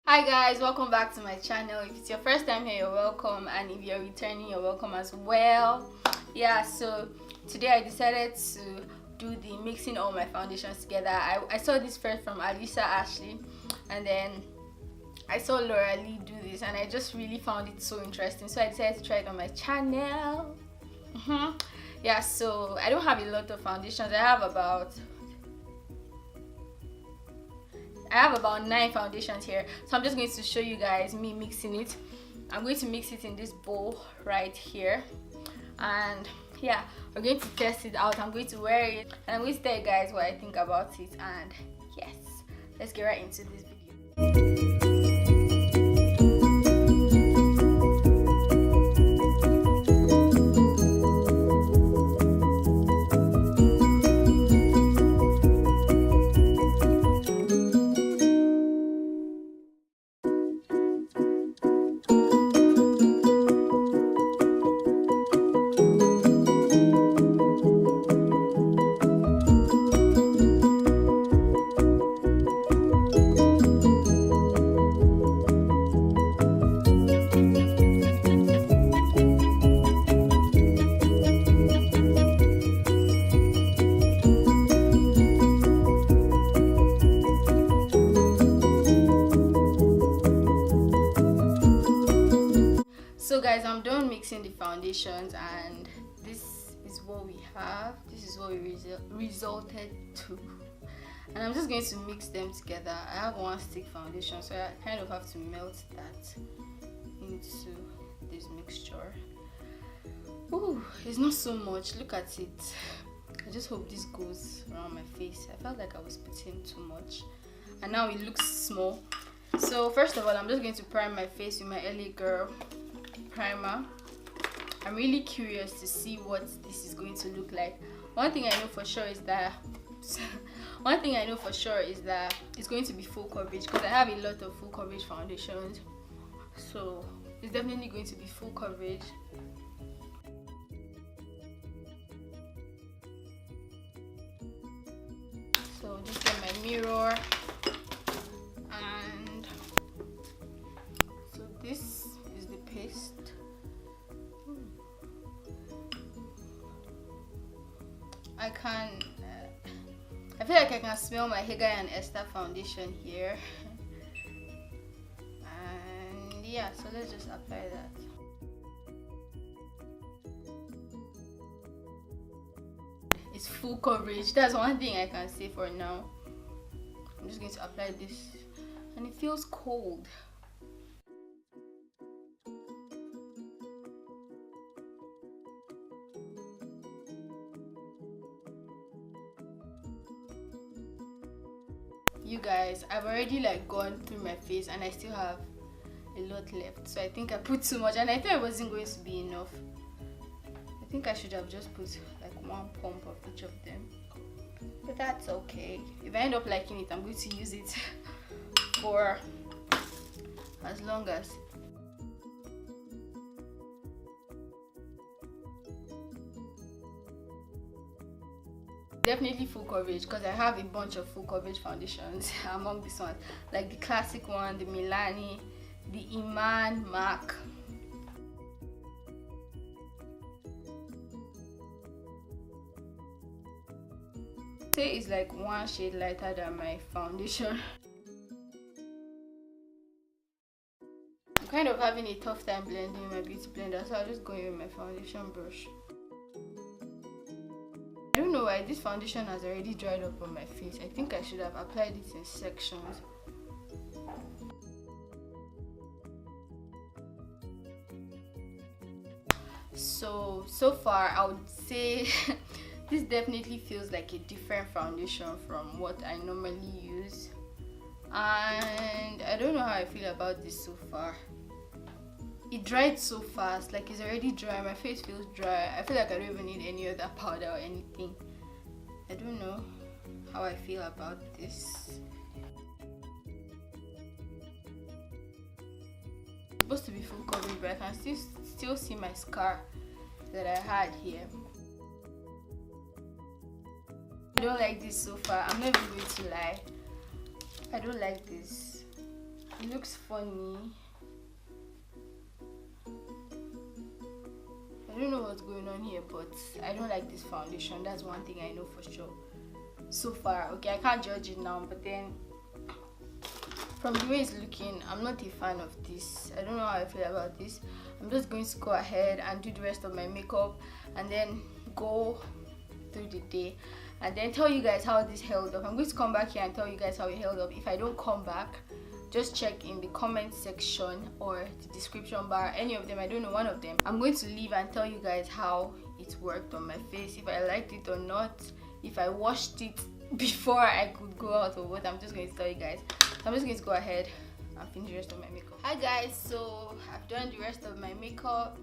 Hi guys, welcome back to my channel. If it's your first time here, you're welcome, and if you're returning, you're welcome as well. Yeah, so today I decided to do the mixing all my foundations together. I saw this first from Alisa Ashley, and then I saw Laura Lee do this, and I just really found it so interesting, so I decided to try it on my channel. Yeah, so I don't have a lot of foundations. I have about 9 foundations here, so I'm just going to show you guys me mixing it. I'm going to mix it in this bowl right here, and yeah, we're going to test it out. I'm going to wear it, and I'm going to tell you guys what I think about it. And yes, let's get right into this video. So guys, I'm done mixing the foundations, and this is what we have. This is what we resulted to, and I'm just going to mix them together. I have one stick foundation, so I kind of have to melt that into this mixture. Ooh, it's not so much. Look at it. I just hope this goes around my face. I felt like I was putting too much, and now it looks small. So first of all, I'm just going to prime my face with my LA Girl primer. I'm really curious to see what this is going to look like. One thing I know for sure is that it's going to be full coverage, because I have a lot of full coverage foundations, so it's definitely going to be full coverage. So just get my mirror, and so this is the paste. I feel like I can smell my HIGHLIGHTANDCONTOUR foundation here. And yeah, so let's just apply that. It's full coverage. That's one thing I can say for now. I'm just going to apply this, and it feels cold. You guys, I've already gone through my face, and I still have a lot left, so I think I put too much, and I thought it wasn't going to be enough. I think I should have just put one pump of each of them, but that's okay. If I end up liking it, I'm going to use it for as long as. Definitely full coverage, because I have a bunch of full coverage foundations among this one, like the classic one, the MELANIN, the Iman MAC. Say it's like one shade lighter than my foundation. I'm kind of having a tough time blending my beauty blender, so I'll just go in with my foundation brush. I don't know why this foundation has already dried up on my face. I think I should have applied it in sections. So far I would say this definitely feels like a different foundation from what I normally use, and I don't know how I feel about this so far. It dried so fast, like it's already dry. My face feels dry. I feel like I don't even need any other powder or anything. I don't know how I feel about this. It's supposed to be full coverage, but I can still see my scar that I had here. I don't like this so far. I'm not even going to lie. I don't like this. It looks funny. I don't know what's going on here, but I don't like this foundation. That's one thing I know for sure. So far, okay, I can't judge it now, but then from the way it's looking, I'm not a fan of this. I don't know how I feel about this. I'm just going to go ahead and do the rest of my makeup and then go through the day and then tell you guys how this held up. I'm going to come back here and tell you guys how it held up. If I don't come back, just check in the comment section or the description bar, any of them, I don't know, one of them. I'm going to leave and tell you guys how it worked on my face, if I liked it or not, if I washed it before I could go out or what. I'm just going to tell you guys. So I'm just going to go ahead and finish the rest of my makeup. Hi guys, so I've done the rest of my makeup.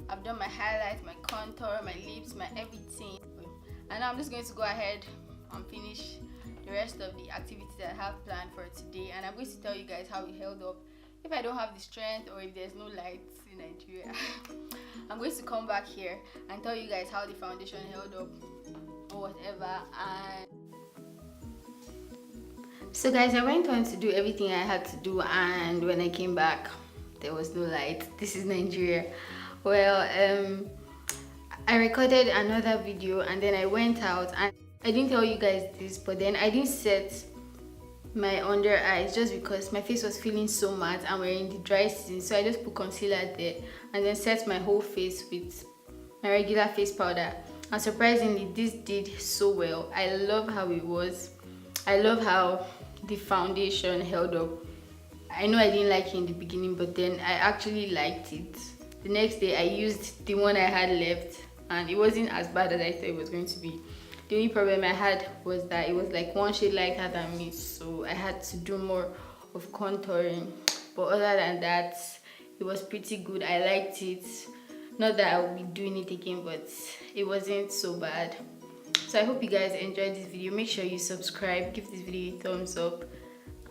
I've done my highlights, my contour, my lips, my everything, and now I'm just going to go ahead and finish the rest of the activities that I have planned for today, and I'm going to tell you guys how it held up. If I don't have the strength or if there's no lights in Nigeria, I'm going to come back here and tell you guys how the foundation held up or whatever. And so guys, I went on to do everything I had to do, and when I came back there was no light. This is Nigeria. Well, I recorded another video and then I went out, and I didn't tell you guys this, but then I didn't set my under eyes just because my face was feeling so matte and we're in the dry season. So I just put concealer there and then set my whole face with my regular face powder, and surprisingly this did so well. I love how it was. I love how the foundation held up. I know I didn't like it in the beginning, but then I actually liked it. The next day I used the one I had left and it wasn't as bad as I thought it was going to be. The only problem I had was that it was like one shade lighter than me, so I had to do more of contouring. But other than that, it was pretty good. I liked it. Not that I will be doing it again, but it wasn't so bad. So I hope you guys enjoyed this video. Make sure you subscribe, give this video a thumbs up,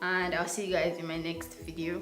and I'll see you guys in my next video.